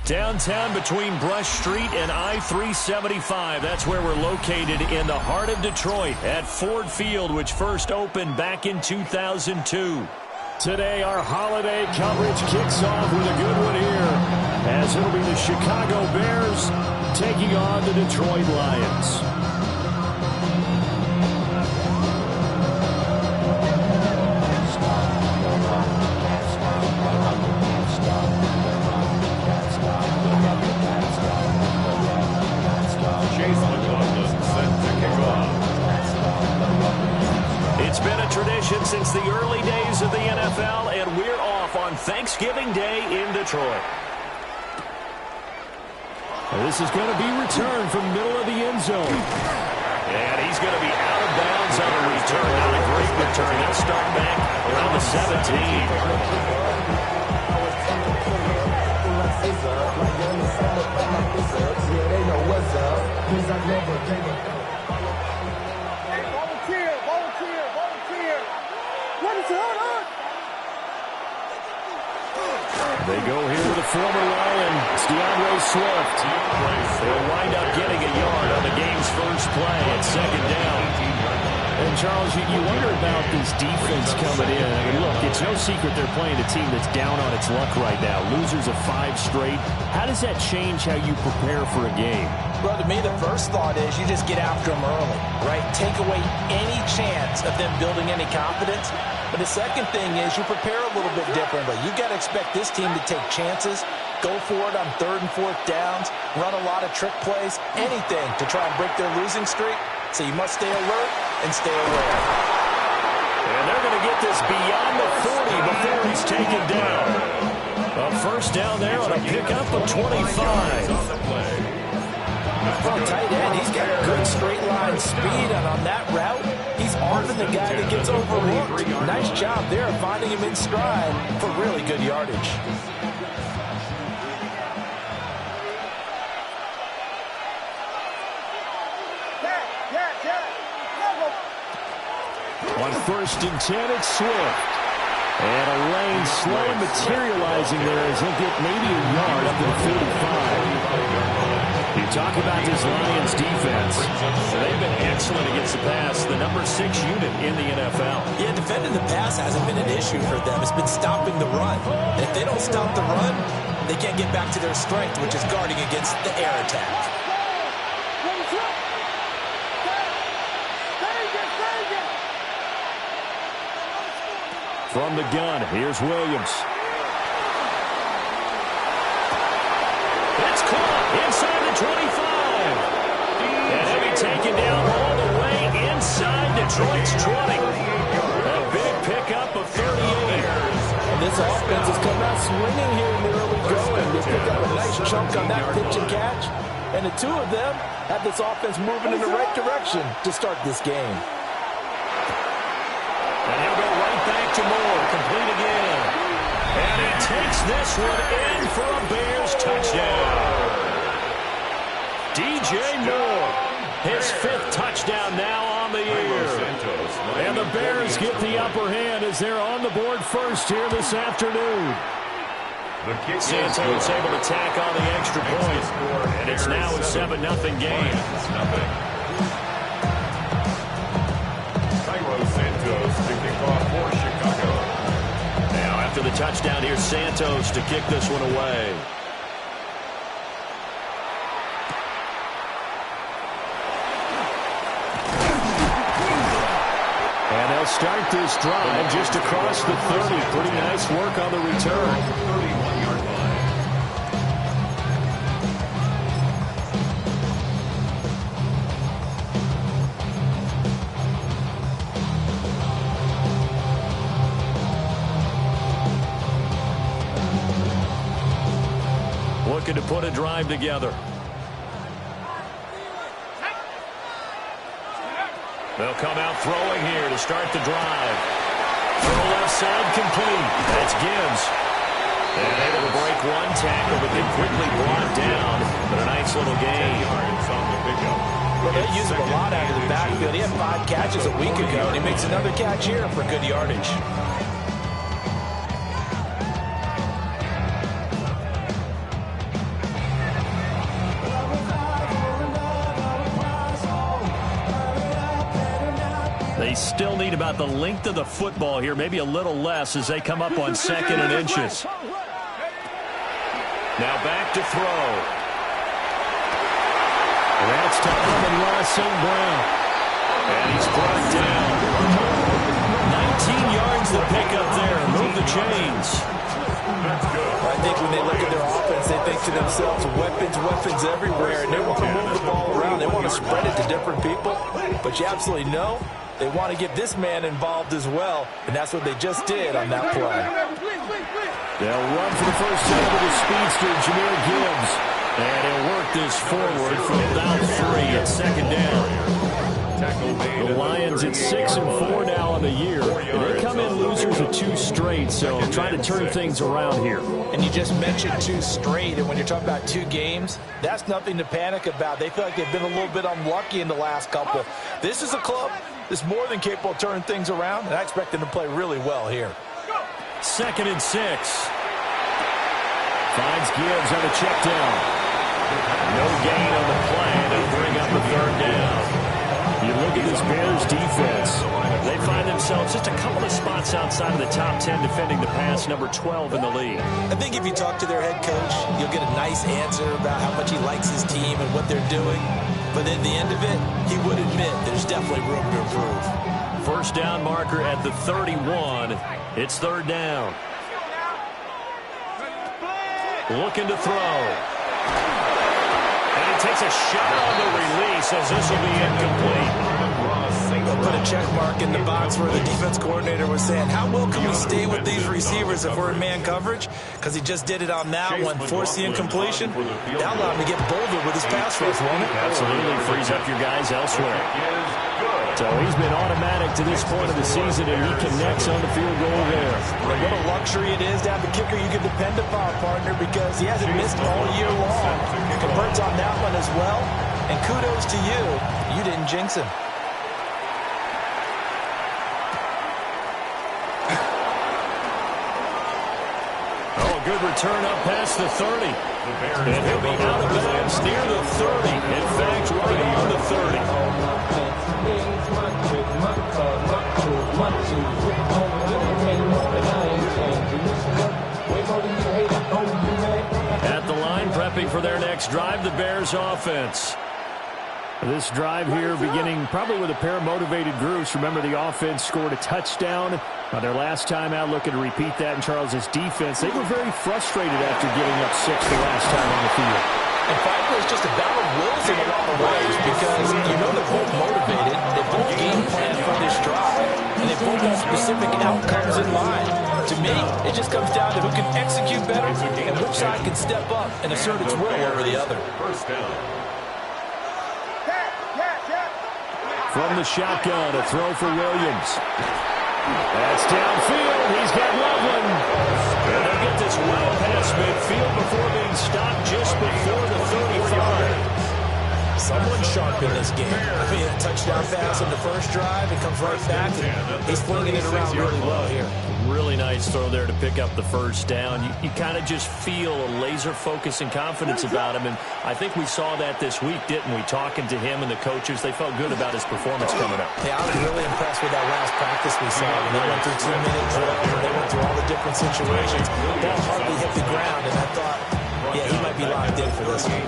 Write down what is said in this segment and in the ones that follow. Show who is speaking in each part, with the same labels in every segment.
Speaker 1: Downtown between Brush Street and I-375. That's where we're located in the heart of Detroit at Ford Field, which first opened back in 2002. Today, our holiday coverage kicks off with a good one here, as it'll be the Chicago Bears taking on the Detroit Lions. It's been a tradition since the early days of the NFL, and we're off on Thanksgiving Day in Detroit. This is going to be returned from middle of the end zone. And he's going to be out of bounds on the return. Not a great return. He'll start back around the 17. They go here with a former Lion, Swift. They'll wind up getting a yard on the game's first play at second down. And, Charles, you wonder about this defense coming in. I mean, look, it's no secret they're playing a team that's down on its luck right now. Losers of 5 straight. How does that change how you prepare for a game?
Speaker 2: Well, to me, the first thought is you just get after them early, right? Take away any chance of them building any confidence. But the second thing is you prepare a little bit differently. You've got to expect this team to take chances, go for it on 3rd and 4th downs, run a lot of trick plays, anything to try and break their losing streak. So you must stay alert and stay aware.
Speaker 1: And they're going to get this beyond the 40 before he's taken down. A first down there on a pickup of 25.
Speaker 2: From tight end, he's got good straight line speed, and on that route, he's arming the guy that gets overlooked. Nice job there finding him in stride for really good yardage.
Speaker 1: On 1st and 10, it's Swift. And a lane slow materializing there as he'll get maybe a yard up to the 45. You talk about this Lions defense. They've been excellent against the pass, the number 6 unit in the NFL.
Speaker 2: Yeah, defending the pass hasn't been an issue for them. It's been stopping the run. And if they don't stop the run, they can't get back to their strength, which is guarding against the air attack.
Speaker 1: From the gun, here's Williams. That's caught inside the 25. And he'll be taken down all the way inside Detroit's 20. A big pickup of 38.
Speaker 2: And this offense has come out swinging here in the early going. They pick up a nice chunk on that pitch and catch. And the two of them have this offense moving in the right direction to start this game.
Speaker 1: And he'll go right back to Moore, complete again. And he takes this one in for a Bears touchdown. DJ Moore, his 5th touchdown now on the year. And the Bears get the upper hand as they're on the board first here this afternoon. Santos able to tack on the extra point. And it's now a 7-0 game. Now after the touchdown, here's Santos to kick this one away. And they'll start this drive just across the 30. Pretty nice work on the return. Looking to put a drive together. They'll come out throwing here to start the drive. From the left side, complete. That's Gibbs. And able to break one tackle, but then quickly brought down. But a nice little gain.
Speaker 2: Well, they use him a lot out of the backfield. He had 5 catches a week ago, and he makes another catch here for good yardage.
Speaker 1: need about the length of the football here, maybe a little less as they come up on 2nd and inches. Now back to throw. And that's to Amon-Ra St. Brown. And he's brought down. 19 yards to pick up there. Move the chains.
Speaker 2: I think when they look at their offense, they think to themselves, weapons everywhere, and they want to move the ball around. They want to spread it to different people. But you absolutely know they want to get this man involved as well, and that's what they just did on that play.
Speaker 1: They'll run for the first time with the speedster, Jahmyr Gibbs. And he'll work this forward from about 3 at 2nd down. The Lions at 6-4 now on the year. And they come in losers of 2 straight, so trying to turn things around here.
Speaker 2: And you just mentioned 2 straight, and when you're talking about 2 games, that's nothing to panic about. They feel like they've been a little bit unlucky in the last couple. This is a club that's more than capable of turning things around, and I expect them to play really well here.
Speaker 1: 2nd and 6. Finds Gibbs on a check down. No gain on the play. They'll bring up the 3rd down. You look at this Bears defense. They find themselves just a couple of spots outside of the top 10 defending the pass, number 12 in the league.
Speaker 2: I think if you talk to their head coach, you'll get a nice answer about how much he likes his team and what they're doing. But at the end of it, he would admit there's definitely room to improve.
Speaker 1: 1st down marker at the 31. It's 3rd down. Looking to throw. And he takes a shot on the release as this will be incomplete.
Speaker 2: They'll put a check mark in the box where the defense coordinator was saying, how well can we stay with these receivers if we're in man coverage? Because he just did it on that one, forced the incompletion. That'll allow him to get bolder with his pass rush, won't it?
Speaker 1: Absolutely. Frees up your guys elsewhere. So he's been automatic to this point of the season, and he connects on the field goal there.
Speaker 2: And what a luxury it is to have a kicker you can depend upon, partner, because he hasn't missed all year long. Converts on that one as well. And kudos to you. You didn't jinx him.
Speaker 1: Oh, good return up past the 30. And he'll be out of bounds near the 30. In fact, right on the 30. At the line, prepping for their next drive, the Bears offense. This drive here beginning probably with a pair of motivated groups. Remember, the offense scored a touchdown their last time out, looking to repeat that in Charles's defense. They were very frustrated after giving up 6 the last time on the field.
Speaker 2: And frankly, it's just a battle of wills in a lot of ways because you know they're both motivated. They both game plan for this drive, and they both have specific outcomes in mind. To me, it just comes down to who can execute better and which side can step up and assert its will over the other.
Speaker 1: From the shotgun, a throw for Williams. That's downfield. He's got Loveland. And they'll get this well past midfield before being stopped just before the 35.
Speaker 2: Someone sharp in this game. I mean, a touchdown pass on the first drive. It comes right back, and he's flinging it around really well here.
Speaker 1: Really nice throw there to pick up the first down. You kind of just feel a laser focus and confidence about him, and I think we saw that this week, didn't we? Talking to him and the coaches, they felt good about his performance coming up.
Speaker 2: Yeah, I was really impressed with that last practice we saw. When they went through 2-minute drill, and they went through all the different situations. Ball hardly hit the ground, and I thought, yeah, he might be locked in for this one.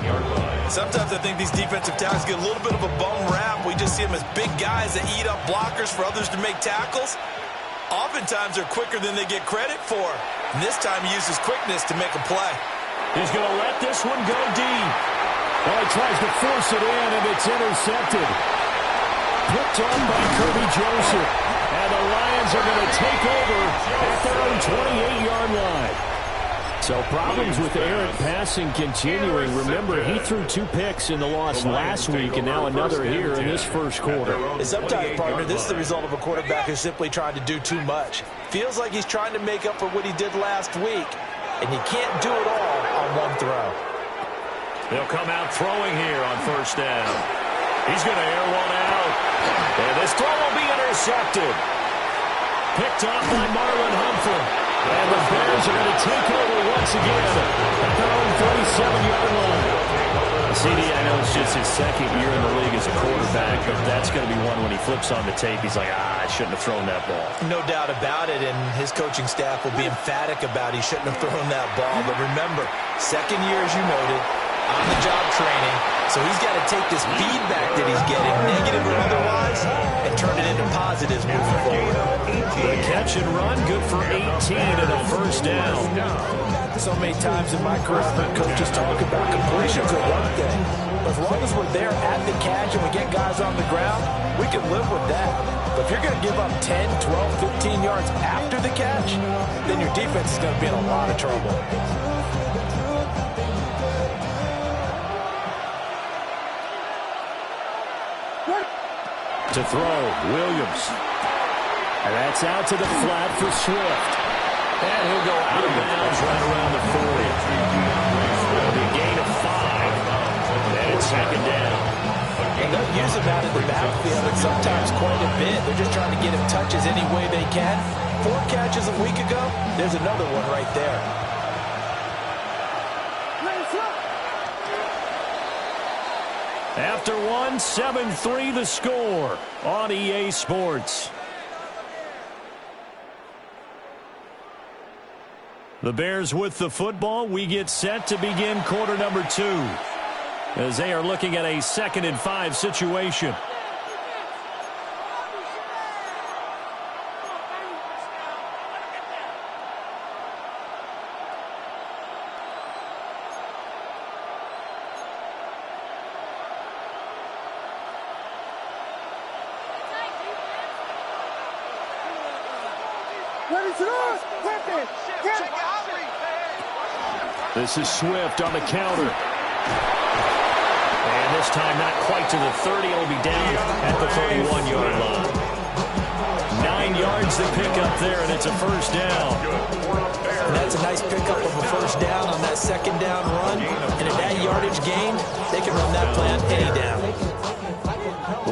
Speaker 2: Sometimes I think these defensive tackles get a little bit of a bum rap. We just see them as big guys that eat up blockers for others to make tackles. Oftentimes they're quicker than they get credit for. And this time he uses quickness to make a play.
Speaker 1: He's going to let this one go deep. Well, he tries to force it in, and it's intercepted. Picked on by Kirby Joseph. And the Lions are going to take over at their own 28-yard line. So problems with errant passing continuing. Remember, he threw 2 picks in the loss last week, and now another here in this first quarter.
Speaker 2: And sometimes, partner, this is the result of a quarterback who's simply trying to do too much. Feels like he's trying to make up for what he did last week, and you can't do it all on one throw.
Speaker 1: They'll come out throwing here on first down. He's going to air one out, and this throw will be intercepted. Picked off by Marlon Humphrey. And the Bears are going to take over once again at their own 37-yard line. CD, I know it's just his second year in the league as a quarterback, but that's going to be one when he flips on the tape, he's like, I shouldn't have thrown that ball.
Speaker 2: No doubt about it, and his coaching staff will be emphatic about he shouldn't have thrown that ball. But remember, second year, as you noted, on-the-job training, so he's got to take this feedback that he's getting, negative or otherwise, and turn it into positives moving forward.
Speaker 1: The catch and run, good for 18 and a first down.
Speaker 2: So many times in my career, I've heard coaches talk about completions are one thing. But as long as we're there at the catch and we get guys on the ground, we can live with that. But if you're going to give up 10, 12, 15 yards after the catch, then your defense is going to be in a lot of trouble.
Speaker 1: To throw, Williams. And that's out to the flat for Swift. And he'll go out of bounds right around the 40. That'll be a gain of 5. And it's second down.
Speaker 2: And they'll use him out in the backfield, and sometimes quite a bit. They're just trying to get him touches any way they can. 4 catches a week ago. There's another one right there.
Speaker 1: After one, 7-3 the score on EA Sports. The Bears with the football. We get set to begin quarter number 2 as they are looking at a 2nd and 5 situation. This is Swift on the counter. And this time not quite to the 30. It'll be down at the 31-yard line. 9 yards to pick up there, and it's a first down.
Speaker 2: And that's a nice pickup of a first down on that second down run. And at that yardage gain, they can run that play on any down.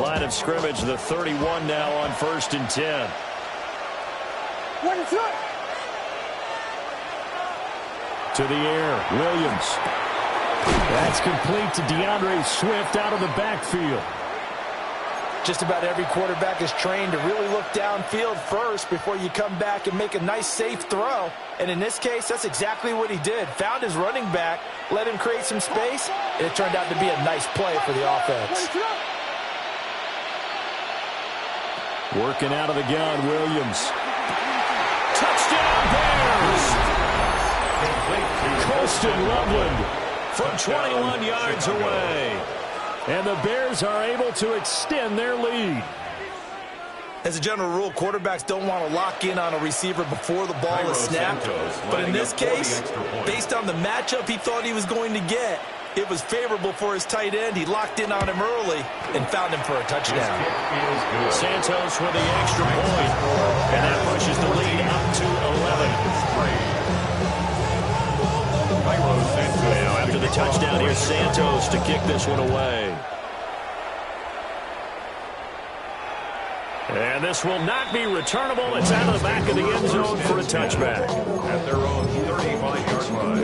Speaker 1: Line of scrimmage, the 31 now on 1st and 10. To the air, Williams. That's complete to DeAndre Swift out of the backfield.
Speaker 2: Just about every quarterback is trained to really look downfield first before you come back and make a nice, safe throw. And in this case, that's exactly what he did. Found his running back, let him create some space, and it turned out to be a nice play for the offense.
Speaker 1: Working out of the gun, Williams. Touchdown, Bears! Colston Loveland from 21 yards away. And the Bears are able to extend their lead.
Speaker 2: As a general rule, quarterbacks don't want to lock in on a receiver before the ball is snapped. But in this case, based on the matchup he thought he was going to get, it was favorable for his tight end. He locked in on him early and found him for a touchdown.
Speaker 1: Santos with the extra point. And that pushes the lead up to 11. Now after the touchdown, here's Santos to kick this one away. And this will not be returnable. It's out of the back of the end zone for a touchback.
Speaker 3: At their own 35-yard line.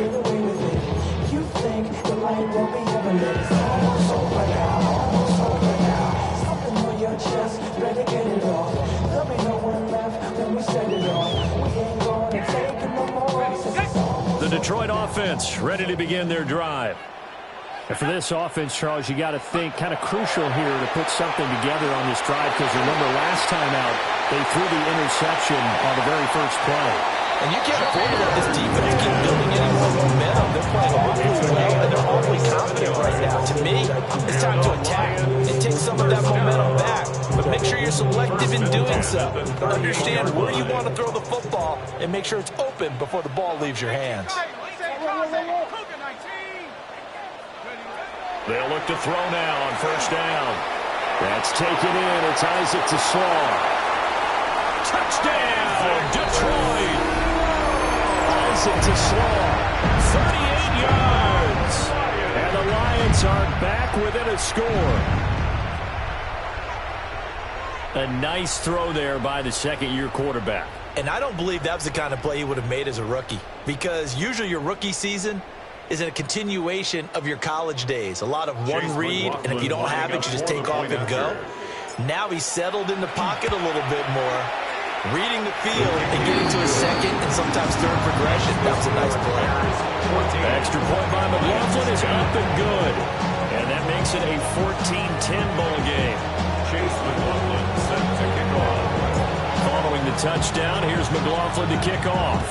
Speaker 4: You think the light will be heaven, it's almost over now. Something on your chest, better get it off. There'll be no one left when we set it off. We ain't gonna take it no more.
Speaker 1: The Detroit offense ready to begin their drive. And for this offense, Charles, you got to think kind of crucial here to put something together on this drive, because remember last time out they threw the interception on the very first play.
Speaker 2: And you can't afford to let this defense keep building any more momentum. They're playing awfully well, and they're awfully confident right now. To me, it's time to attack and take some of that momentum back. But make sure you're selective in doing so. Understand where you want to throw the football and make sure it's open before the ball leaves your hands.
Speaker 1: They'll look to throw now on first down. That's taken in. It's Isaac to Slaw. Touchdown, Detroit! Isaac to Slaw. 38 yards. And the Lions are back within a score. A nice throw there by the second-year quarterback.
Speaker 2: And I don't believe that was the kind of play he would have made as a rookie, because usually your rookie season, is a continuation of your college days. A lot of one read, and if you don't have it, you just take off and go. Now he's settled in the pocket a little bit more, reading the field and getting to a second and sometimes third progression. That was a nice play.
Speaker 1: Extra point by McLaughlin is up and good. And that makes it a 14-10 ball game.
Speaker 3: Chase McLaughlin set to kick off.
Speaker 1: Following the touchdown, here's McLaughlin to kick off.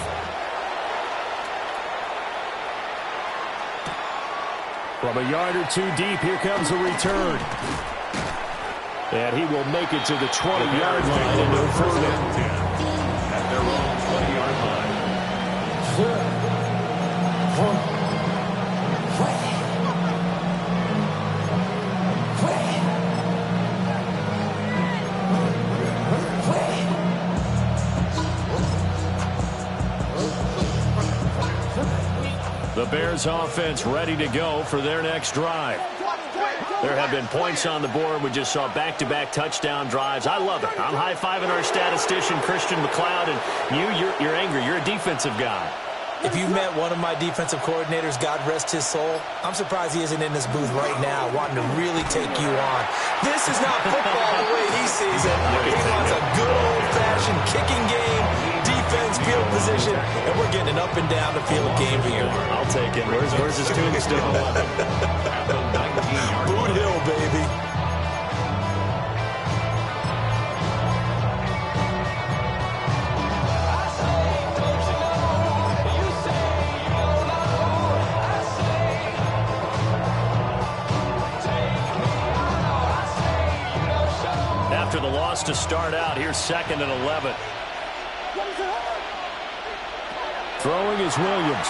Speaker 1: From a yard or two deep, here comes a return. And he will make it to the 20-yard line and no further.
Speaker 3: At their own 20-yard line.
Speaker 1: The Bears offense ready to go for their next drive. There have been points on the board. We just saw back-to-back touchdown drives. I love it. I'm high-fiving our statistician, Christian McLeod, and you're angry. You're a defensive guy.
Speaker 2: If you met one of my defensive coordinators, God rest his soul, I'm surprised he isn't in this booth right now wanting to really take you on. This is not football the way he sees it. He wants a good old-fashioned kicking game, defense, field position, and we're getting an up and down the field game here.
Speaker 1: I'll take it. Where's his tombstone?
Speaker 2: Boot Hill, baby.
Speaker 1: After the loss to start out, here's 2nd and 11. Throwing is Williams.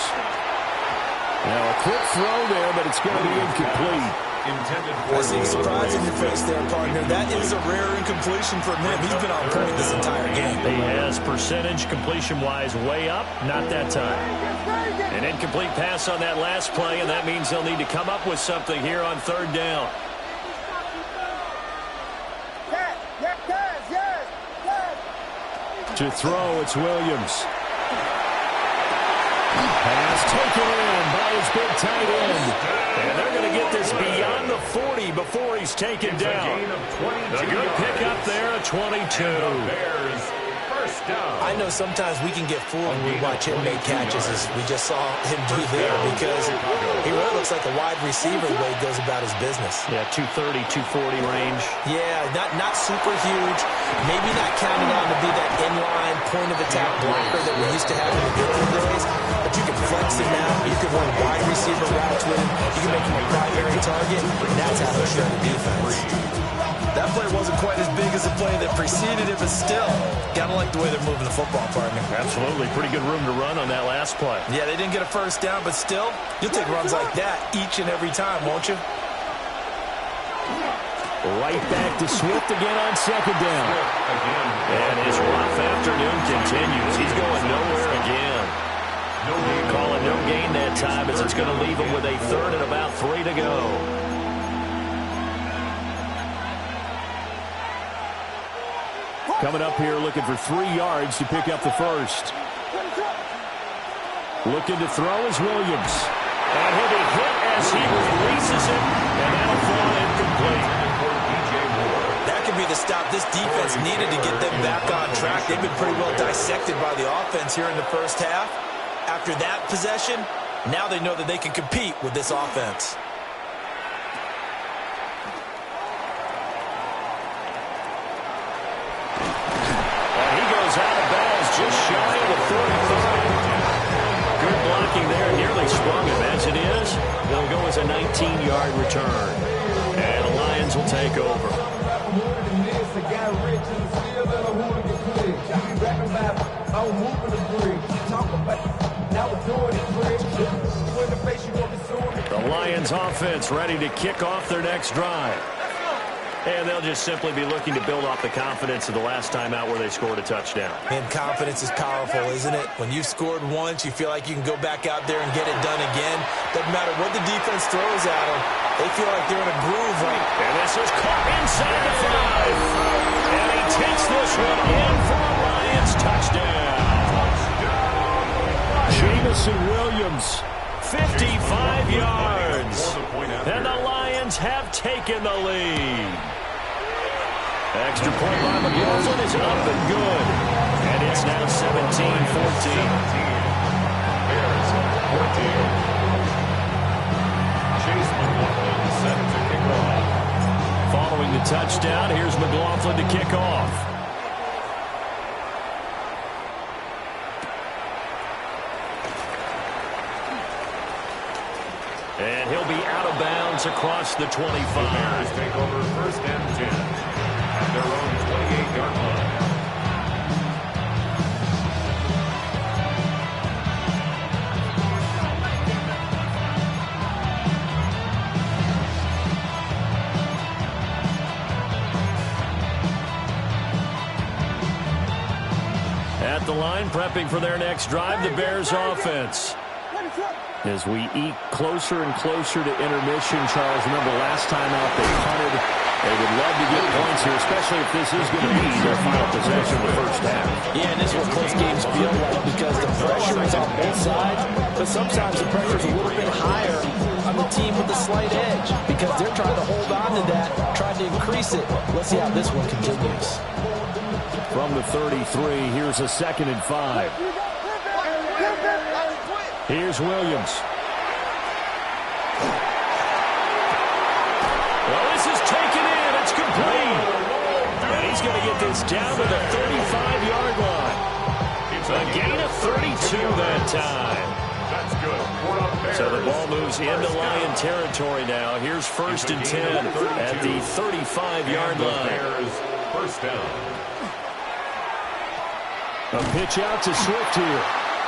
Speaker 1: Now a quick throw there, but it's going to be incomplete.
Speaker 2: I see a surprise in your face there, partner. That is a rare incompletion from him. He's been on point this entire game.
Speaker 1: He has percentage completion-wise way up, not that time. An incomplete pass on that last play, and that means they'll need to come up with something here on 3rd down. To throw, it's Williams. Pass taken in by his big tight end. And they're going to get this beyond the 40 before he's taken down. A good pickup there, a 22.
Speaker 2: I know sometimes we can get fooled when we watch him make catches, as we just saw him do there, because he really looks like a wide receiver the way he goes about his business.
Speaker 1: Yeah, 230, 240 range.
Speaker 2: Yeah, not super huge. Maybe not counted on to be that inline point-of-attack blocker that we used to have in the good old days, but you can flex him now. You can run wide receiver routes with him. You can make him a primary target, and that's how he'll shred the defense. That play wasn't quite as big as the play that preceded it, but still, gotta like the way they're moving the football, partner.
Speaker 1: Absolutely. Pretty good room to run on that last play.
Speaker 2: Yeah, they didn't get a first down, but still, you'll take runs like that each and every time, won't you?
Speaker 1: Right back to Swift again on 2nd down. And his rough afternoon continues. He's going nowhere again. Call it no gain that time, as it's going to leave him with a 3rd and about 3 to go. Coming up here looking for 3 yards to pick up the first. Looking to throw is Williams. And he'll be hit as he releases it, and that'll fall incomplete.
Speaker 2: That could be the stop this defense needed to get them back on track. They've been pretty well dissected by the offense here in the first half. After that possession, now they know that they can compete with this offense.
Speaker 1: Just shy of the 45. Good blocking there. Nearly sprung him. As it is, they'll go as a 19-yard return. And the Lions will take over. The Lions offense ready to kick off their next drive. And they'll just simply be looking to build off the confidence of the last time out where they scored a touchdown.
Speaker 2: And confidence is powerful, isn't it? When you've scored once, you feel like you can go back out there and get it done again. Doesn't matter what the defense throws at them. They feel like they're in a groove.
Speaker 1: And this is caught inside the 5. And he takes this one in for a Lions touchdown. Jamison Williams, 55 have taken the lead. Extra point by McLaughlin is up and good. And it's now 17-14.
Speaker 3: Bears 14. Chase McLaughlin set to kick off.
Speaker 1: Following the touchdown, here's McLaughlin to kick off. And he'll be out of bounds across the 25.
Speaker 3: The Bears take over first and 10 at their own 28-yard line.
Speaker 1: At the line, prepping for their next drive, the Bears offense. As we eke closer and closer to intermission, Charles, remember last time out they punted. They would love to get points here, especially if this is going to be their final possession of the first half.
Speaker 2: Yeah, and this is what close games feel like because the pressure is on both sides, but sometimes the pressure is a little bit higher on the team with the slight edge because they're trying to hold on to that, trying to increase it. Let's see how this one continues.
Speaker 1: From the 33, here's a 2nd and 5. Here's Williams. Well, this is taken in. It's complete. And he's going to get this down to the 35-yard line. A gain of 32 that time.
Speaker 3: That's good.
Speaker 1: So the ball moves into Lion territory now. Here's 1st and 10 at the 35-yard line.
Speaker 3: Bears first down.
Speaker 1: A pitch out to Swift here.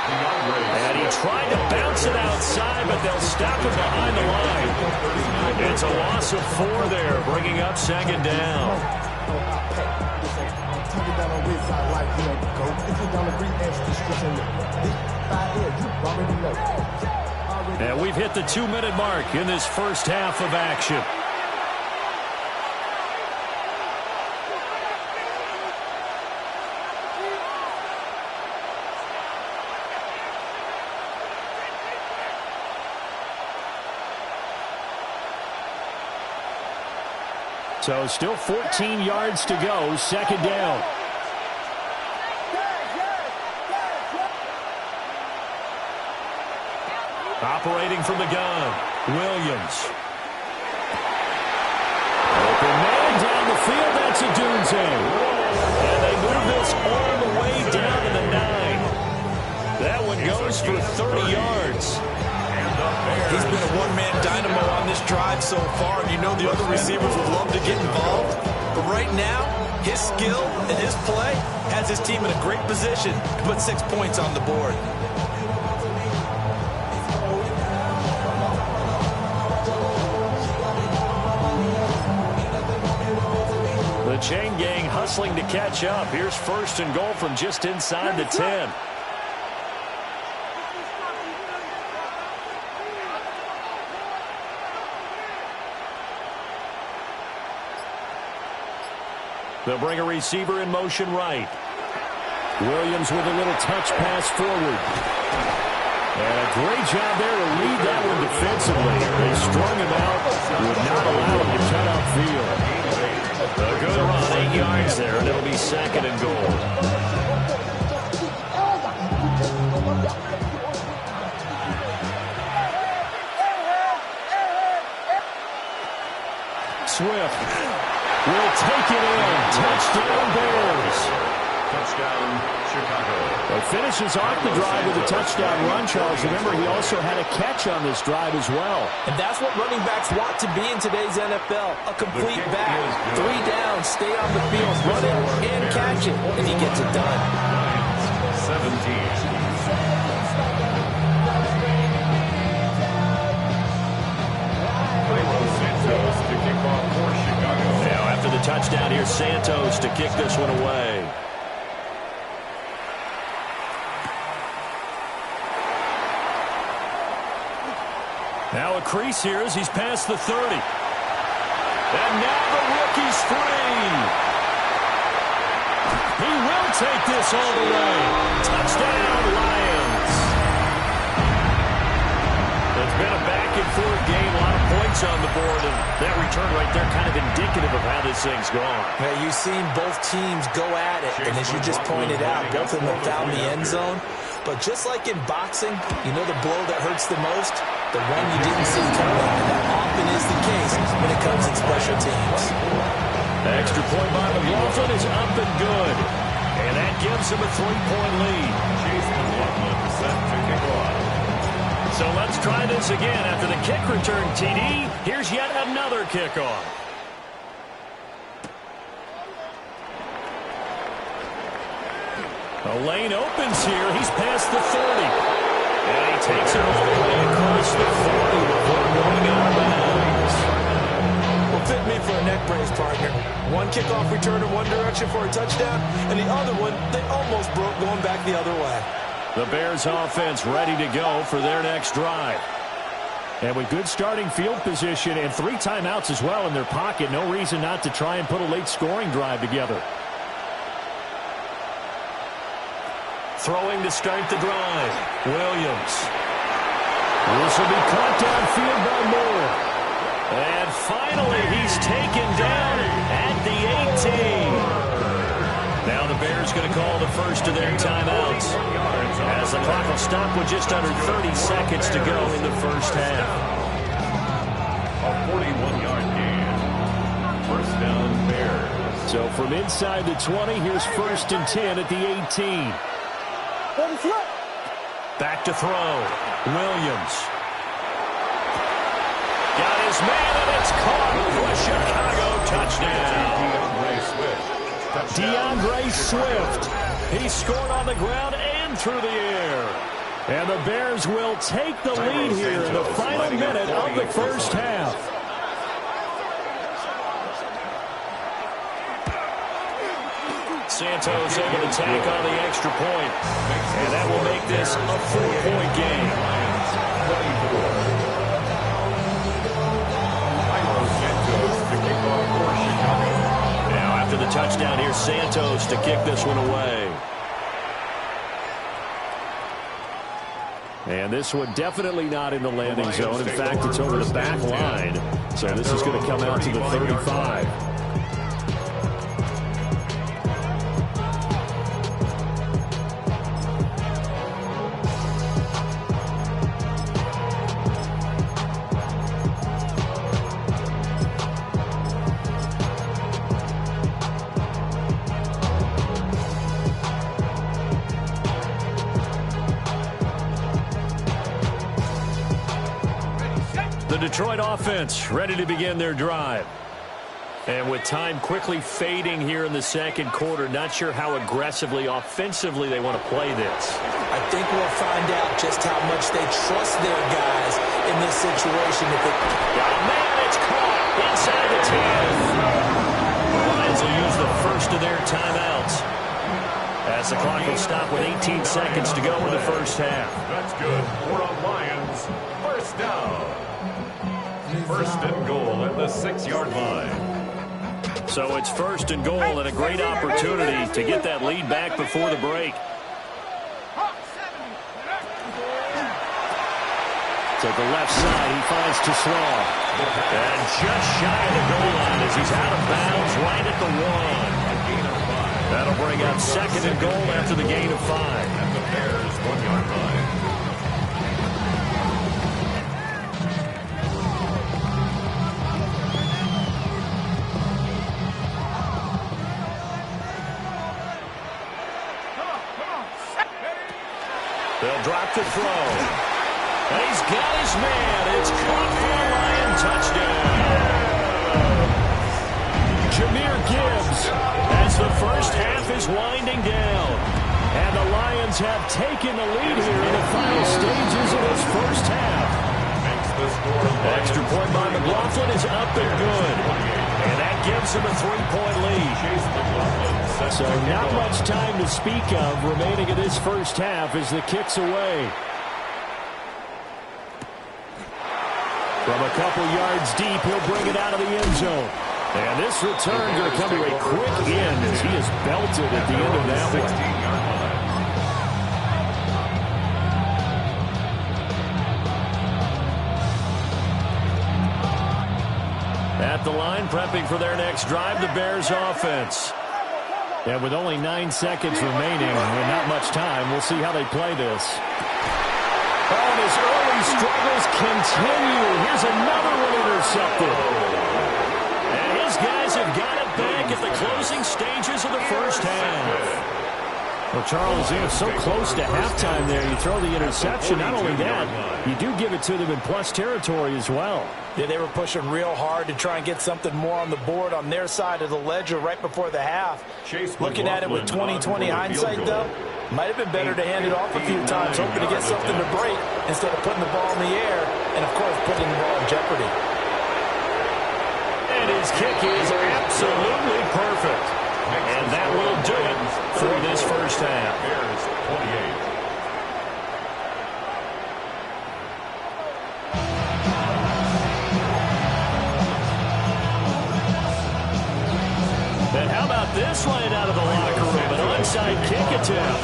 Speaker 1: And he tried to bounce it outside, but they'll stop him behind the line. It's a loss of 4 there, bringing up 2nd down. And we've hit the 2-minute mark in this first half of action. So still 14 yards to go, 2nd down. Operating from the gun, Williams. Open man down the field, that's a Dunze. And they move this all the way down to the 9. That one goes for 30 yards.
Speaker 2: He's been a one-man dynamo on this drive so far, and you know the other receivers would love to get involved. But right now, his skill and his play has his team in a great position to put 6 points on the board.
Speaker 1: The chain gang hustling to catch up. Here's 1st and goal from just inside the 10. They'll bring a receiver in motion right. Williams with a little touch pass forward. And a great job there to read that one defensively. They strung him out, would not allow him to cut outfield. A good run, 8 yards there, and it'll be 2nd and goal. Swift will take it in. Touchdown, Bears.
Speaker 3: Touchdown, Chicago.
Speaker 1: Well, finishes off the drive with a touchdown run, Charles. Remember, he also had a catch on this drive as well.
Speaker 2: And that's what running backs want to be in today's NFL. A complete back. 3 down, stay on the field, run it, and catch it. And he gets it done.
Speaker 3: 17. To kick off for Chicago.
Speaker 1: Now, after the touchdown, here's Santos to kick this one away. Now a crease here as he's past the 30. And now the rookie's free. He will take this all the way. Touchdown, Lions. It's been a back-and-forth game. A lot of points points on the board, and that return right there kind of indicative of how this thing's gone.
Speaker 2: Yeah, you've seen both teams go at it, and as you just pointed out, both of them found the end zone. But just like in boxing, you know the blow that hurts the most? The one you didn't see coming. And that often is the case when it comes in special teams.
Speaker 1: Extra point by McLaughlin is up and good. And that gives him a 3-point lead.
Speaker 3: Chase McLaughlin set to kick off.
Speaker 1: So let's try this again. After the kick return TD, here's yet another kickoff. A lane opens here. He's past the 30. And he takes it all the way across the 40 before going out of bounds.
Speaker 2: Well, fit me for a neck brace, partner. One kickoff return in one direction for a touchdown, and the other one, they almost broke going back the other way.
Speaker 1: The Bears offense ready to go for their next drive. And with good starting field position and 3 timeouts as well in their pocket, no reason not to try and put a late scoring drive together. Throwing to start the drive. Williams. This will be caught downfield by Moore. And finally, he's taken down at the 18. Now the Bears going to call the first of their timeouts, as the clock will stop with just under 30 seconds to go in the first half.
Speaker 3: A 41-yard gain. First down, Bears.
Speaker 1: So from inside the 20, here's 1st and 10 at the 18. Back to throw. Williams. Got his man, and it's caught for a Chicago touchdown. DeAndre Swift. He scored on the ground and through the air. And the Bears will take the lead here in the final minute of the first half. Santos able to tack on the extra point. And that will make this a 4-point game. Now after the touchdown, here's Santos to kick this one away. And this one definitely not in the landing zone. In fact, it's over the back line. So this is going to come out to the 35. The Detroit offense ready to begin their drive. And with time quickly fading here in the second quarter, not sure how aggressively, offensively they want to play this.
Speaker 2: I think we'll find out just how much they trust their guys in this situation. If it...
Speaker 1: Oh, man, it's caught inside the 10. The Lions will use the first of their timeouts, as the clock will stop with 18 seconds to go in the first half.
Speaker 3: That's good for the Lions. First down. First and goal at the 6-yard line.
Speaker 1: So it's 1st and goal, and a great opportunity to get that lead back before the break. To the left side, he finds Tesla. And just shy of the goal line as he's out of bounds right at the 1. That'll bring up 2nd and goal after the gain of 5.
Speaker 3: At the Bears' 1-yard line.
Speaker 1: They'll drop the throw. And he's got his man. It's caught for a Lion touchdown. Jahmyr Gibbs, as the first half is winding down. And the Lions have taken the lead here in the final stages of this first half. Extra point by McLaughlin is up and good. And that gives him a 3-point lead. So not much time to speak of remaining in this first half as the kick's away. From a couple yards deep, he'll bring it out of the end zone. And this return going to come to a quick end as he is belted at the end of that one. the line, prepping for their next drive, the Bears offense. And with only 9 seconds remaining and not much time, we'll see how they play this. Oh, and his early struggles continue. Here's another one intercepted. And his guys have got it back at the closing stages of the first half. Well, Charles, they're so close to halftime there. You throw the interception. Not only that, you do give it to them in plus territory as well.
Speaker 2: Yeah, they were pushing real hard to try and get something more on the board on their side of the ledger right before the half. Looking at it with 20/20 hindsight, though, might have been better to hand it off a few times, hoping to get something to break instead of putting the ball in the air and, of course, putting the ball in jeopardy.
Speaker 1: And his kick is absolutely perfect. And that will do it for this first half.
Speaker 3: Bears 28.
Speaker 1: And how about this line out of the locker room? An onside kick attempt.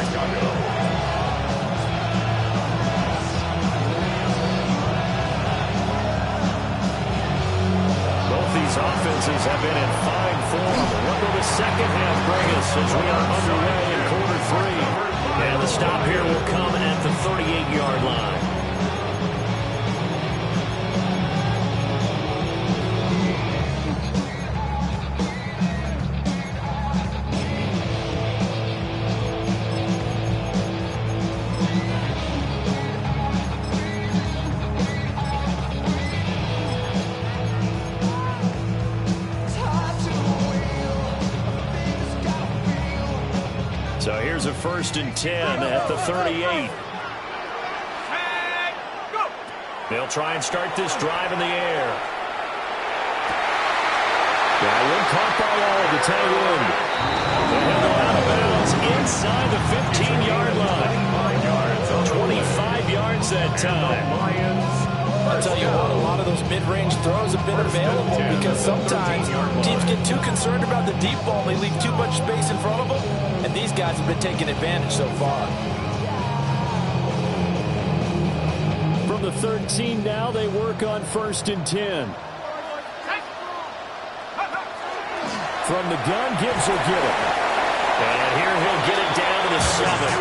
Speaker 1: Both these offenses have been in fine form. What will the second half bring us as we are underway in quarter 3? And the stop here will come at the 38-yard line. So here's a 1st and 10 at the 38. They'll try and start this drive in the air. That one caught by all the tight end. And he'll go out of bounds inside the 15-yard line. 25 yards that time.
Speaker 2: I'll tell you what, a lot of those mid-range throws have been available because sometimes teams get too concerned about the deep ball and they leave too much space in front of them, and these guys have been taking advantage so far.
Speaker 1: From the 13 now, they work on 1st and 10. From the gun, Gibbs will get it. And here he'll get it down to the 7.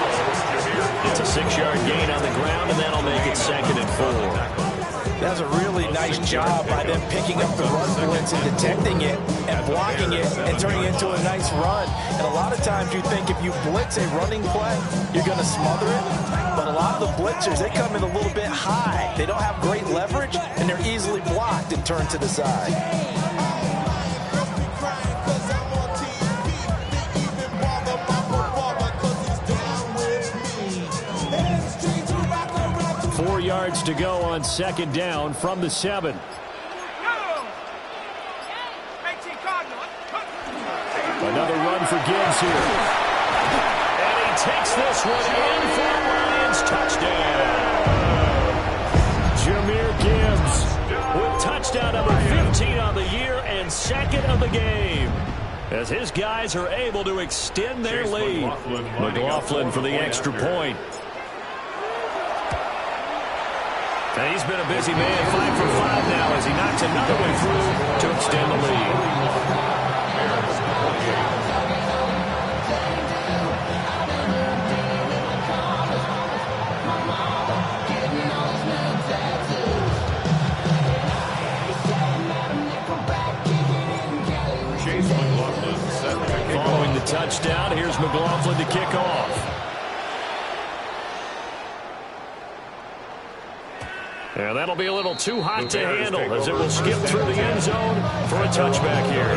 Speaker 1: It's a 6-yard gain on the ground, and that'll make it 2nd and 4.
Speaker 2: That's a really nice job by them picking up the run blitz and detecting it and blocking it and turning it into a nice run. And a lot of times you think if you blitz a running play, you're going to smother it. But a lot of the blitzers, they come in a little bit high. They don't have great leverage, and they're easily blocked and turned to the side.
Speaker 1: 4 yards to go on 2nd down from the 7. Another run for Gibbs here. And he takes this one in for a Lions touchdown. Jahmyr Gibbs with touchdown number 15 on the year and 2nd of the game, as his guys are able to extend their lead. McLaughlin for the extra point. And he's been a busy man, 5 for 5 now as he knocks another one through to extend the lead. Following the touchdown, here's McLaughlin to kick off. And that'll be a little too hot to handle as it will skip through the end zone for a touchback here.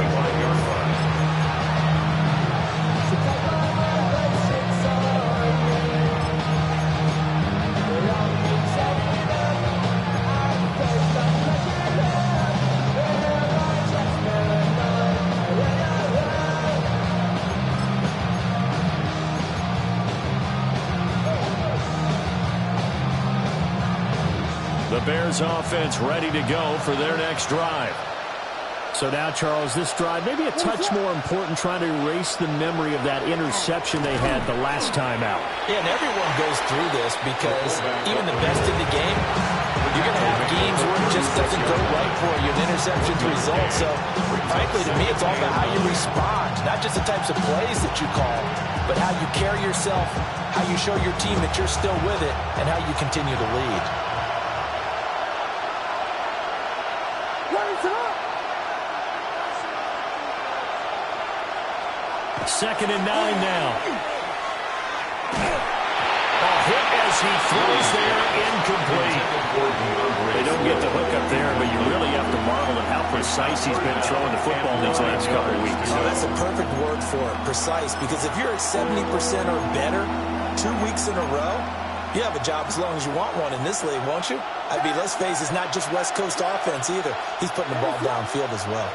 Speaker 1: The Bears offense ready to go for their next drive. So now, Charles, this drive maybe a touch more important, trying to erase the memory of that interception they had the last time out.
Speaker 2: Yeah, and everyone goes through this because even the best in the game, You're going to have games where it just doesn't go right for you, and interceptions result. So, frankly, to me, it's all about how you respond, not just the types of plays that you call, but how you carry yourself, how you show your team that you're still with it, and how you continue to lead.
Speaker 1: Second and 9 now. A hit as he throws there, incomplete. They don't get the hook up there, but you really have to marvel at how precise he's been throwing the football these last couple of weeks.
Speaker 2: Oh, that's a perfect word for it, precise, because if you're at 70% or better 2 weeks in a row, you have a job as long as you want one in this league, won't you? I mean, let's face it, it's not just West Coast offense either. He's putting the ball downfield as well.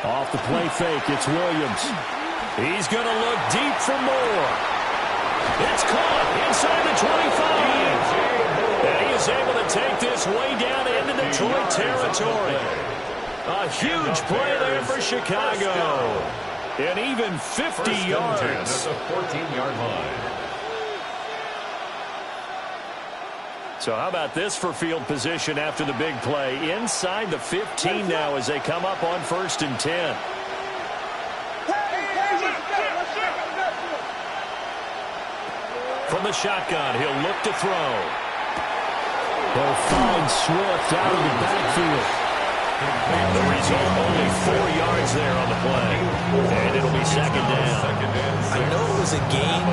Speaker 1: Off the play fake, it's Williams. He's going to look deep for more. It's caught inside the 25. And he is able to take this way down into Detroit territory. A huge play there for Chicago. And even 50 yards.
Speaker 3: That's a 14-yard line.
Speaker 1: So how about this for field position after the big play? Inside the 15 now as they come up on 1st and 10. From the shotgun, he'll look to throw. They'll find Swift out of the backfield. The result, only 4 yards there on the play. And it'll be second down.
Speaker 2: I know it was a gain,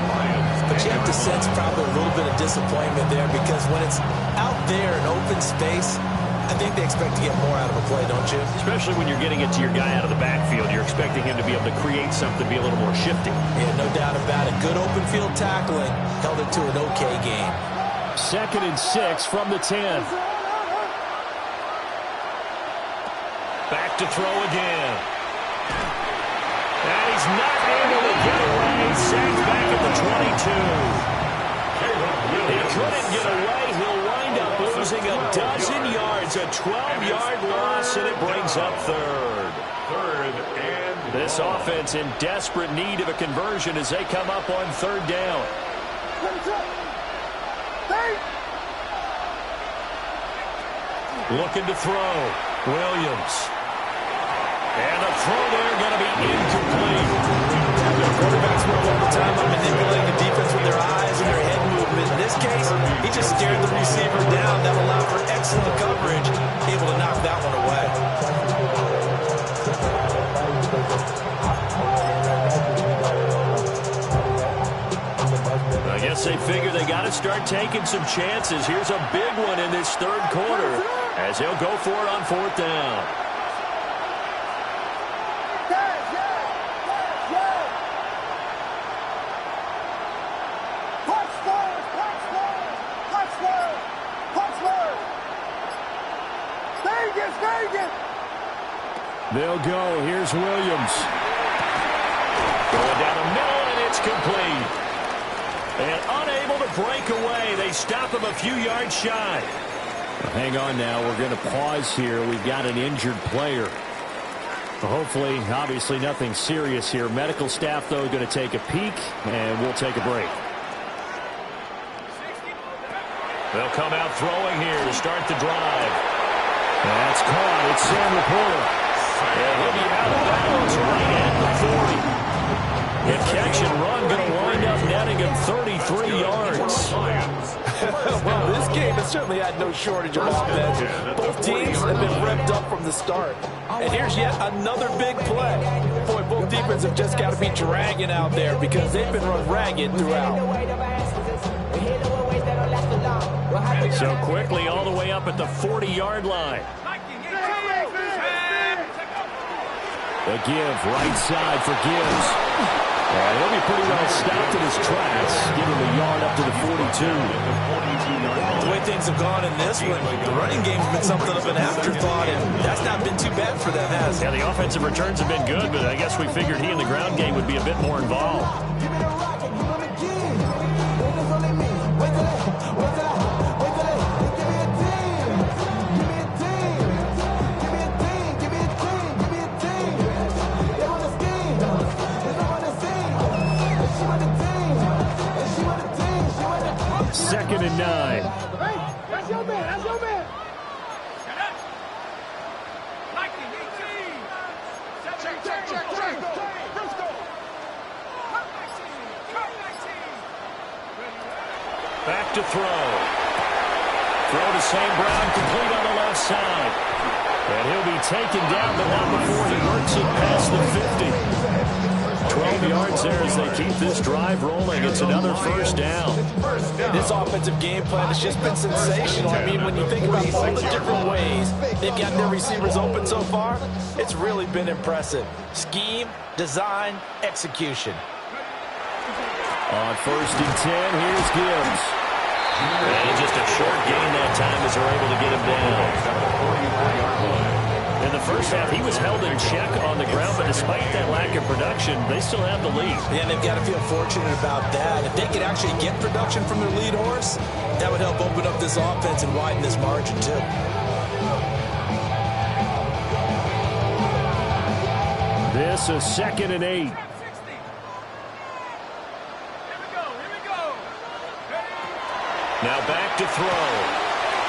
Speaker 2: but you have to sense probably a little bit of disappointment there because when it's out there in open space, I think they expect to get more out of a play, don't you?
Speaker 1: Especially when you're getting it to your guy out of the backfield. You're expecting him to be able to create something, be a little more shifty.
Speaker 2: Yeah, no doubt about it. Good open field tackling held it to an okay game.
Speaker 1: 2nd and 6 from the 10. Back to throw again. And he's not able to get away. Sacked back at the 22. He couldn't get away. He'll wind up losing a dozen yards. A 12-yard loss, and it brings up third. This offense in desperate need of a conversion as they come up on 3rd down. Looking to throw. Williams. And the throw there going to be incomplete.
Speaker 2: The quarterbacks work all the time on manipulating the defense with their eyes and their head movement. In this case, he just stared the receiver down. That allowed for excellent coverage, able to knock that one away.
Speaker 1: I guess they figure they got to start taking some chances. Here's a big one in this 3rd quarter as they'll go for it on 4th down. They'll go. Here's Williams. Going down the middle, and it's complete. And unable to break away. They stop him a few yards shy. Hang on now. We're going to pause here. We've got an injured player. Hopefully, obviously, nothing serious here. Medical staff, though, going to take a peek, and we'll take a break. They'll come out throwing here to start the drive. That's caught. It's Sam Laporta. And he'll be out of bounds right at the 40. And catch and run going to wind up netting him 33 yards.
Speaker 2: Well, this game has certainly had no shortage of offense. Both teams have been revved up from the start. And here's yet another big play. Boy, both defenses have just got to be dragging out there because they've been run ragged throughout.
Speaker 1: So quickly all the way up at the 40-yard line. The give, right side for Gibbs. And he'll be pretty well stopped in his tracks, giving the yard up to the 42.
Speaker 2: The way things have gone in this one, the running game's been something of an afterthought, and that's not been too bad for them, has it?
Speaker 1: Yeah, the offensive returns have been good, but I guess we figured he in the ground game would be a bit more involved. 2nd and 9.
Speaker 5: That's your man. That's your man.
Speaker 1: Back to throw. Throw to St. Brown, complete on the left side. And he'll be taken down, but not before he works it past the 50. 12 yards there as they keep this drive rolling. It's another first down.
Speaker 2: This offensive game plan has just been sensational. I mean, when you think about all the different ways they've got their receivers open so far, it's really been impressive. Scheme, design, execution.
Speaker 1: On 1st and 10, here's Gibbs. And just a short gain that time as they're able to get him down. In the first half, he was held in check on the ground, but despite that lack of production, they still have the lead.
Speaker 2: Yeah, and they've got to feel fortunate about that. If they could actually get production from their lead horse, that would help open up this offense and widen this margin, too.
Speaker 1: This is 2nd and 8. Now back to throw.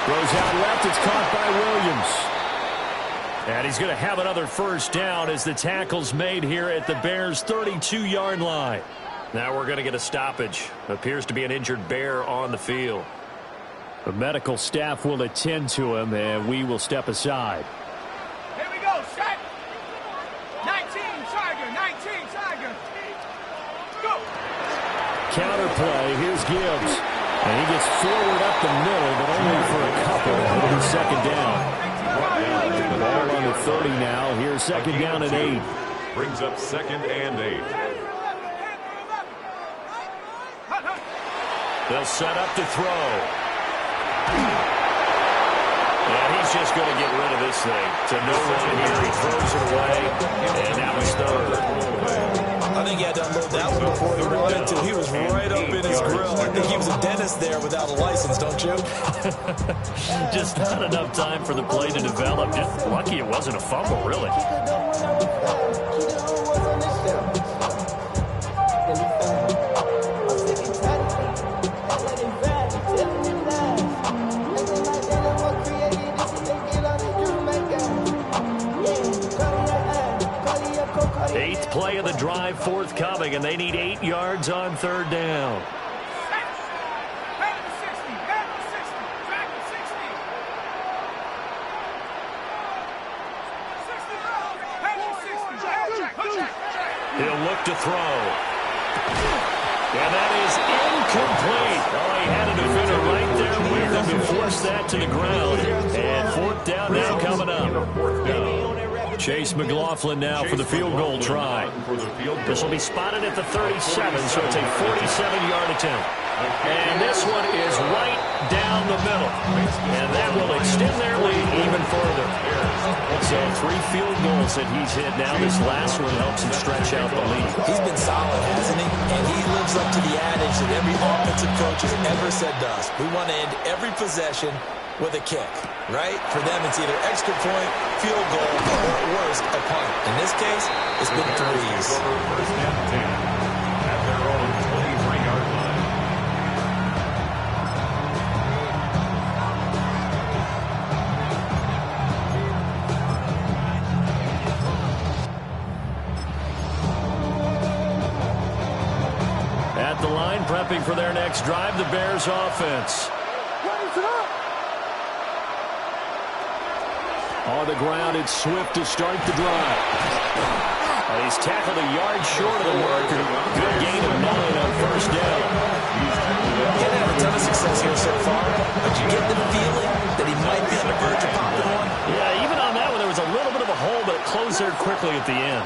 Speaker 1: Throws out left. It's caught by Williams. And he's going to have another first down as the tackle's made here at the Bears' 32-yard line. Now we're going to get a stoppage. Appears to be an injured Bear on the field. The medical staff will attend to him, and we will step aside.
Speaker 5: Here we go, set. 19, Tiger, 19, Tiger. Go.
Speaker 1: Counterplay. Here's Gibbs. And he gets forward up the middle, but only for a couple. It'll be 2nd down. Ball on the 30 now. Here's 2nd down and 8.
Speaker 3: Brings up 2nd and 8.
Speaker 1: They'll set up to throw. And he's just going to get rid of this thing. To no one here. He throws it away. And now he's 3rd.
Speaker 2: I think he had to unload that one before he ran into. He was right up in his grill. I think he was a dentist there without a license, don't you?
Speaker 1: Just not enough time for the play to develop. Just lucky it wasn't a fumble, really. Eighth play of the drive forthcoming, and they need 8 yards on 3rd down. He'll look to throw. And that is incomplete. Oh, he had a defender right there with him to force that to the ground. And 4th down now coming up. Chase McLaughlin now for the field goal try. This will be spotted at the 37, so it's a 47-yard attempt. And this one is right down the middle. And that will extend their lead even further. So 3 field goals that he's hit now. This last one helps him stretch out the lead.
Speaker 2: He's been solid, hasn't he? And he lives up to the adage that every offensive coach has ever said to us. We want to end every possession with a kick, right? For them, it's either extra point, field goal, or at worst, a punt. In this case, it's been 3s.
Speaker 3: 1st and 10 at their own 23-yard line.
Speaker 1: At the line, prepping for their next drive, the Bears offense. On the ground, it's Swift to start the drive. He's tackled a yard short of the marker. Good gain of 9 on 1st down.
Speaker 2: He hasn't had a ton of success here so far, but you get the feeling that he might be on the verge of popping one.
Speaker 1: Yeah, even on that one, there was a little bit of a hole, but it closed there quickly at the end.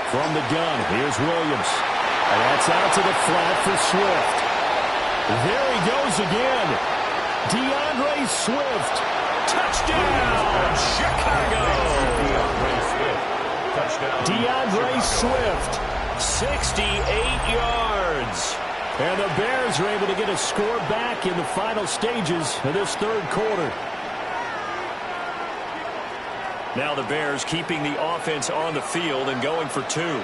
Speaker 1: From the gun, here's Williams. And that's out to the flat for Swift. There he goes again. DeAndre Swift. Touchdown, Chicago! DeAndre Swift, 68 yards. And the Bears are able to get a score back in the final stages of this 3rd quarter. Now the Bears keeping the offense on the field and going for 2.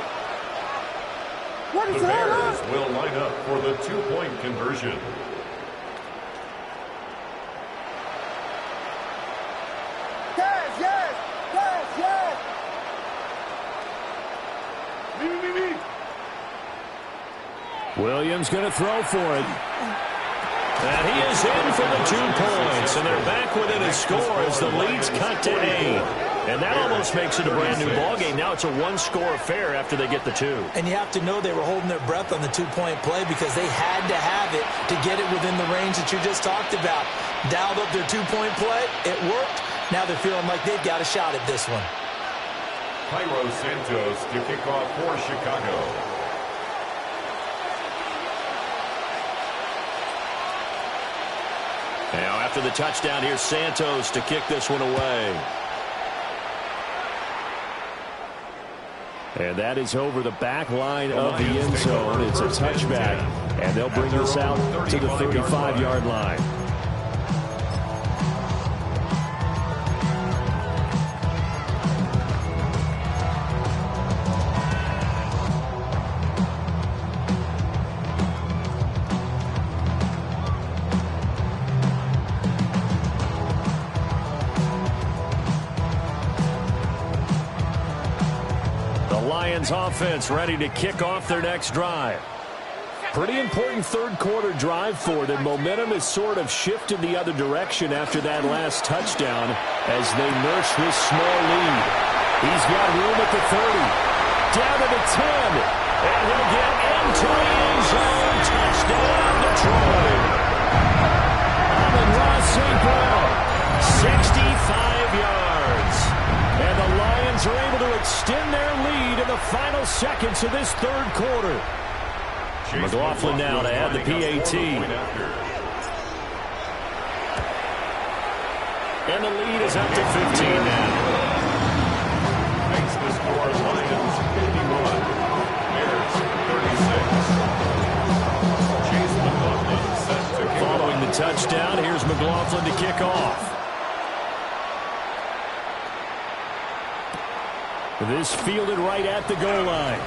Speaker 3: The Bears will line up for the 2-point conversion.
Speaker 1: Williams going to throw for it. And he is in for the 2 points. And they're back within a score as the lead's cut to 8. And that almost makes it a brand-new ballgame. Now it's a 1-score affair after they get the 2.
Speaker 2: And you have to know they were holding their breath on the 2-point play because they had to have it to get it within the range that you just talked about. Dialed up their 2-point play. It worked. Now they're feeling like they've got a shot at this one.
Speaker 3: Cairo Santos to kick off for Chicago.
Speaker 1: Now after the touchdown, here's Santos to kick this one away. And that is over the back line of the end zone. It's a touchback, and they'll bring this out to the 35-yard line. Offense ready to kick off their next drive. Pretty important third-quarter drive for them. Momentum has sort of shifted the other direction after that last touchdown as they nurse this small lead. He's got room at the 30. Down to the 10. And he'll get into the end zone. Touchdown, Detroit. Amon-Ra St. Brown, 65 yards. And the Lions are able to extend their lead in the final seconds of this third quarter. McLaughlin now to add the PAT. And the lead is up to 15 now.
Speaker 3: Makes the score Lions 51. Bears 36. Chase McLaughlin set to kick
Speaker 1: Following the touchdown, here's McLaughlin to kick off. This fielded right at the goal line.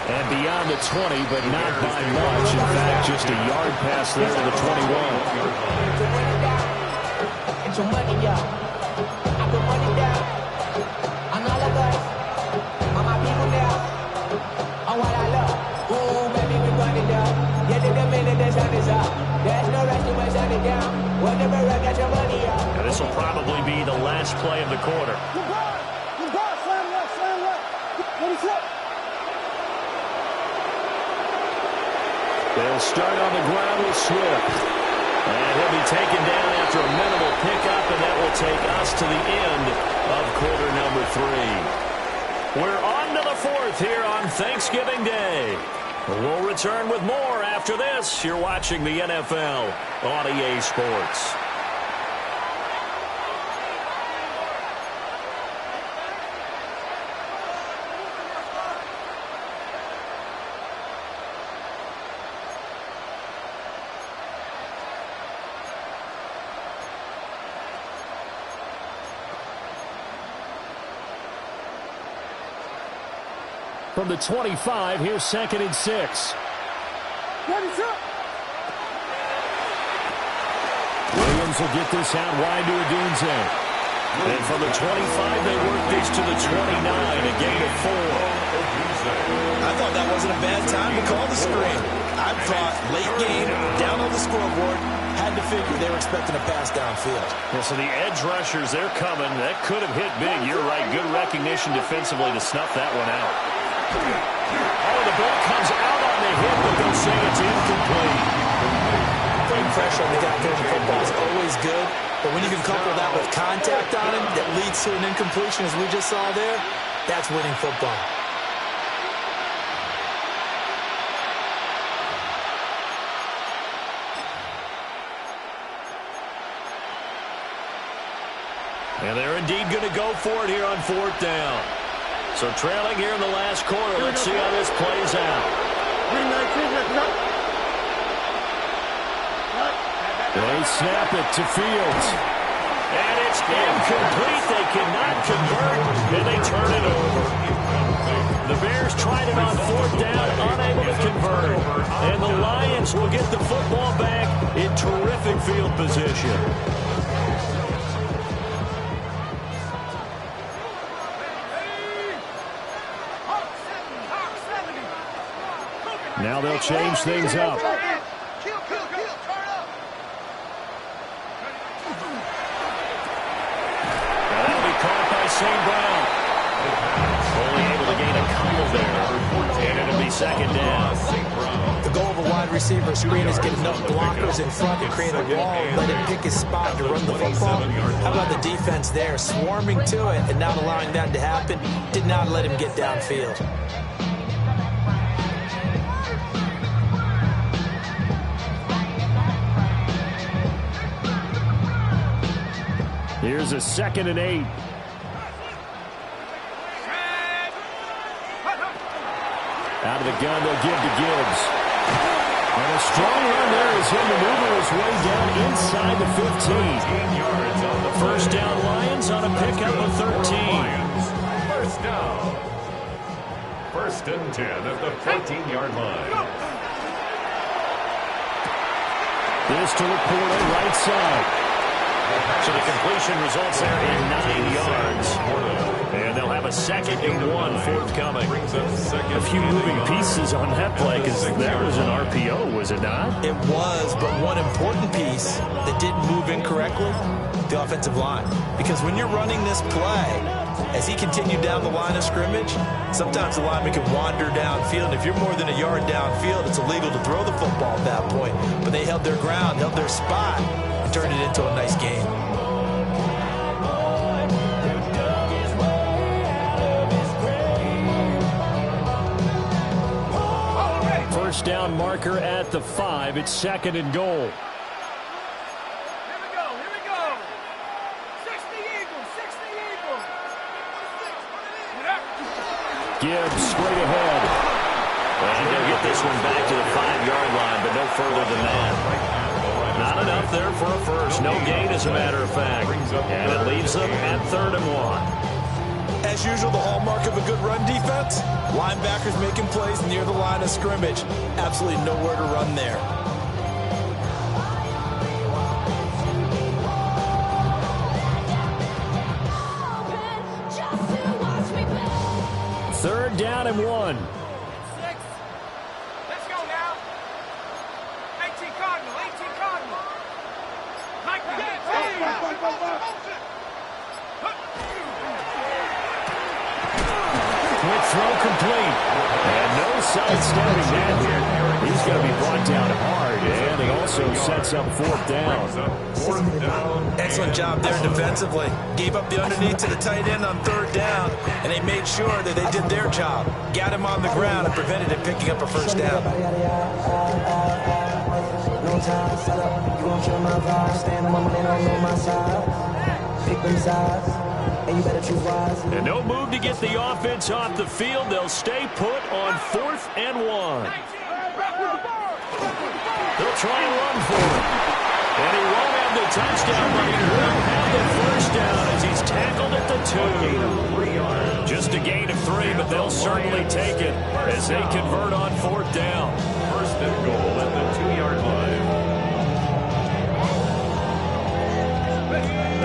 Speaker 1: And beyond the 20, but not by much. In fact, just a yard pass there to the 21.
Speaker 4: It's your money, y'all. I put money down on all of us, on my people now, on what I love. Ooh, baby, we run it down. Yeah, in the minute the sun is up. There's no rush to my shut it down. Whatever, I got your money, y'all.
Speaker 1: Now, this will probably be the last play of the quarter. They'll start on the ground with Swift. And he'll be taken down after a minimal pickup, and that will take us to the end of quarter number 3. We're on to the 4th here on Thanksgiving Day. We'll return with more after this. You're watching the NFL on EA Sports. From the 25, here's 2nd and 6. Williams will get this out wide to Odunze. And from the 25, they work this to the 29, a gain of 4.
Speaker 2: I thought that wasn't a bad time to call the screen. I thought late game, down on the scoreboard, had to figure they were expecting a pass downfield.
Speaker 1: Well, so the edge rushers, they're coming. That could have hit big. You're right. Good recognition defensively to snuff that one out. Oh, the ball comes out on the hit, but they'll say it's incomplete.
Speaker 2: Putting pressure on the guy throwing the football is always good, but when you can couple that with contact on him that leads to an incompletion, as we just saw there, that's winning football.
Speaker 1: And they're indeed going to go for it here on 4th down. So trailing here in the last quarter. Let's see how this plays out. They snap it to Fields. And it's incomplete. They cannot convert, and they turn it over. The Bears tried it on 4th down, unable to convert. And the Lions will get the football back in terrific field position. Now they'll change things up. That'll be caught by St. Brown. Only able to gain a couple there. And it'll be second down.
Speaker 2: The goal of a wide receiver is get enough blockers in front to create a wall and let him pick his spot to run the football. How about the defense there, swarming to it and not allowing that to happen? Did not let him get downfield.
Speaker 1: Here's a 2nd and 8. Out of the gun, they'll give to Gibbs. And a strong run there as he'll maneuver his way down inside the 15. First down, Lions on a pickup of 13.
Speaker 3: First down. 1st and 10 at the 14-yard line.
Speaker 1: This to Laporta, right side. So the completion results there in 9 yards. And they'll have a 2nd and 1 forthcoming. A few moving pieces on that play because that was an RPO, was it not?
Speaker 2: It was, but one important piece that didn't move incorrectly, the offensive line. Because when you're running this play, as he continued down the line of scrimmage, sometimes the lineman can wander downfield. If you're more than a yard downfield, it's illegal to throw the football at that point. But they held their ground, held their spot, and turned it into a nice game.
Speaker 1: First down marker at the 5. It's 2nd and goal.
Speaker 5: Here we go, here we go. 60 Eagles, 60 Eagles.
Speaker 1: Gibbs straight ahead. And they'll get this one back to the 5-yard line, but no further than that. Not enough there for a first. No gain, as a matter of fact. And it leaves them at 3rd and 1.
Speaker 2: As usual, the hallmark of a good run defense, linebackers making plays near the line of scrimmage. Absolutely nowhere to run there.
Speaker 1: Third down and 1.
Speaker 5: 6. Let's go now. 18 Cardinal, 18 Cardinal. Like that.
Speaker 1: Quick throw complete. And no sidestepping that here. He's going to be brought down hard, and it also sets up 4th down.
Speaker 2: Excellent job there defensively. Gave up the underneath to the tight end on 3rd down, and they made sure that they did their job. Got him on the ground and prevented him picking up a first down.
Speaker 4: No time, set up, you gon' kill my vibe. Stand on my side. Pick them sides. And you better choose wise.
Speaker 1: And no move to get the offense off the field. They'll stay put on 4th and 1. They'll try and run for it. And he won't have the touchdown, but he will have the first down as he's tackled at the 2. Just a gain of 3, but they'll certainly take it as they convert on 4th down.
Speaker 3: 1st and goal at the 2-yard line.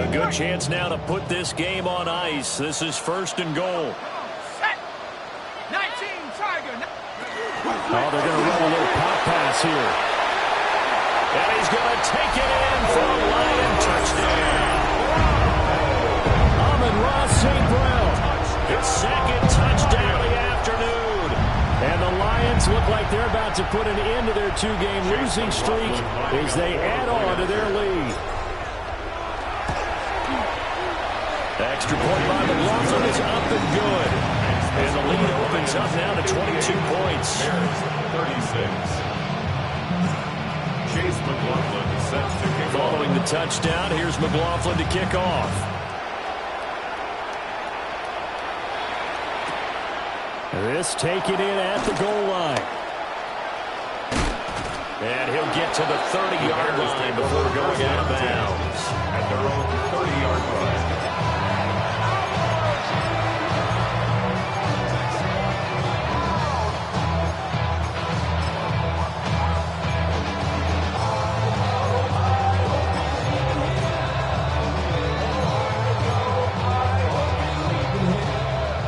Speaker 1: A good chance now to put this game on ice. This is 1st and goal.
Speaker 5: Set. 19 Tiger.
Speaker 1: Oh, they're going to run a little pop pass here. And he's going to take it in for a Lion touchdown. Amon-Ra St. Brown. His 2nd touchdown of the afternoon. And the Lions look like they're about to put an end to their 2-game losing streak as they add on to their lead. Extra point by McLaughlin is up and good. And the lead opens up now to 22 points.
Speaker 3: 36. Chase McLaughlin set to kick off.
Speaker 1: Following the touchdown, here's McLaughlin to kick off. This taken in at the goal line. And he'll get to the 30-yard line before going out of bounds.
Speaker 3: At their own 30-yard line.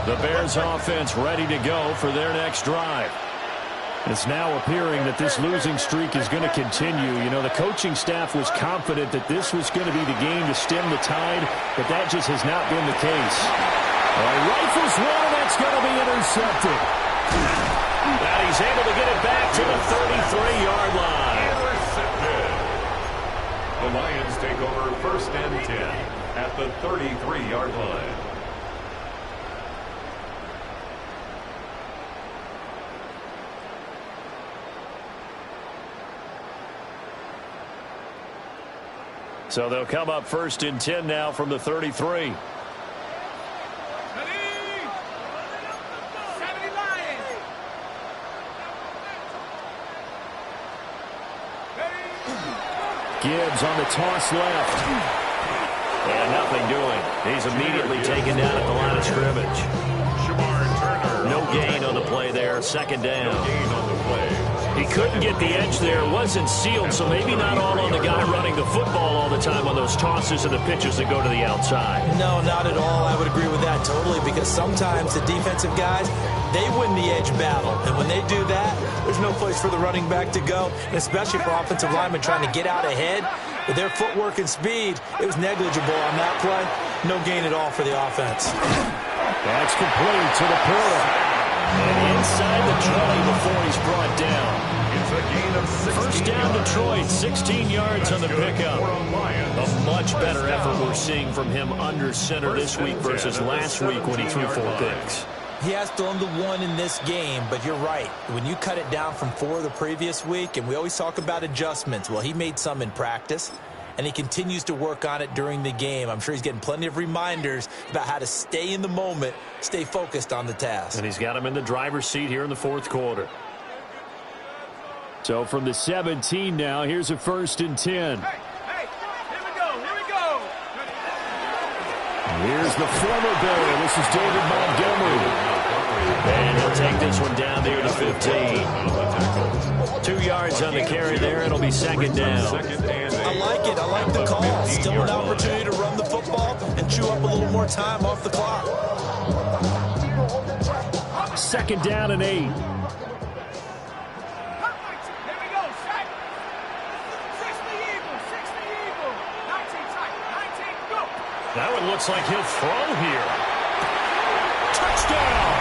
Speaker 1: The Bears offense ready to go for their next drive. It's now appearing that this losing streak is going to continue. You know, the coaching staff was confident that this was going to be the game to stem the tide, but that just has not been the case. Rifles one, and that's going to be intercepted. And he's able to get it back to the 33-yard line.
Speaker 3: Intercepted. The Lions take over 1st and 10 at the 33-yard line.
Speaker 1: So they'll come up 1st and 10 now from the 33. Gibbs on the toss left. And nothing doing. He's immediately taken down at the line of scrimmage. No gain on the play there. 2nd down.
Speaker 3: No gain on the play.
Speaker 1: He couldn't get the edge there. It wasn't sealed, so maybe not all on the guy running the football all the time on those tosses and the pitches that go to the outside.
Speaker 2: No, not at all. I would agree with that totally, because sometimes the defensive guys, they win the edge battle. And when they do that, there's no place for the running back to go, and especially for offensive linemen trying to get out ahead. With their footwork and speed, it was negligible on that play. No gain at all for the offense.
Speaker 1: That's complete to the Porter. And inside the 20 before he's brought down.
Speaker 3: It's a gain of 16
Speaker 1: First down Detroit, 16 yards on the pickup. A much better effort we're seeing from him under center this week versus last week when he threw 4 picks.
Speaker 2: He has thrown the 1 in this game, but you're right. When you cut it down from 4 the previous week, and we always talk about adjustments, well, he made some in practice, and he continues to work on it during the game. I'm sure he's getting plenty of reminders about how to stay in the moment, stay focused on the task.
Speaker 1: And he's got him in the driver's seat here in the 4th quarter. So from the 17 now, here's a 1st and 10.
Speaker 5: Hey, here we go.
Speaker 1: Here's the former Bear. This is David Montgomery. And he'll take this one down near the 15. 2 yards on the carry there. It'll be 2nd down.
Speaker 2: I like it. I like the call. Still an opportunity to run the football and chew up a little more time off the clock.
Speaker 1: 2nd down and 8.
Speaker 5: Here we go, set. 60 Eagle. 19 tight, 19, go.
Speaker 1: That one looks like he'll throw here. Touchdown!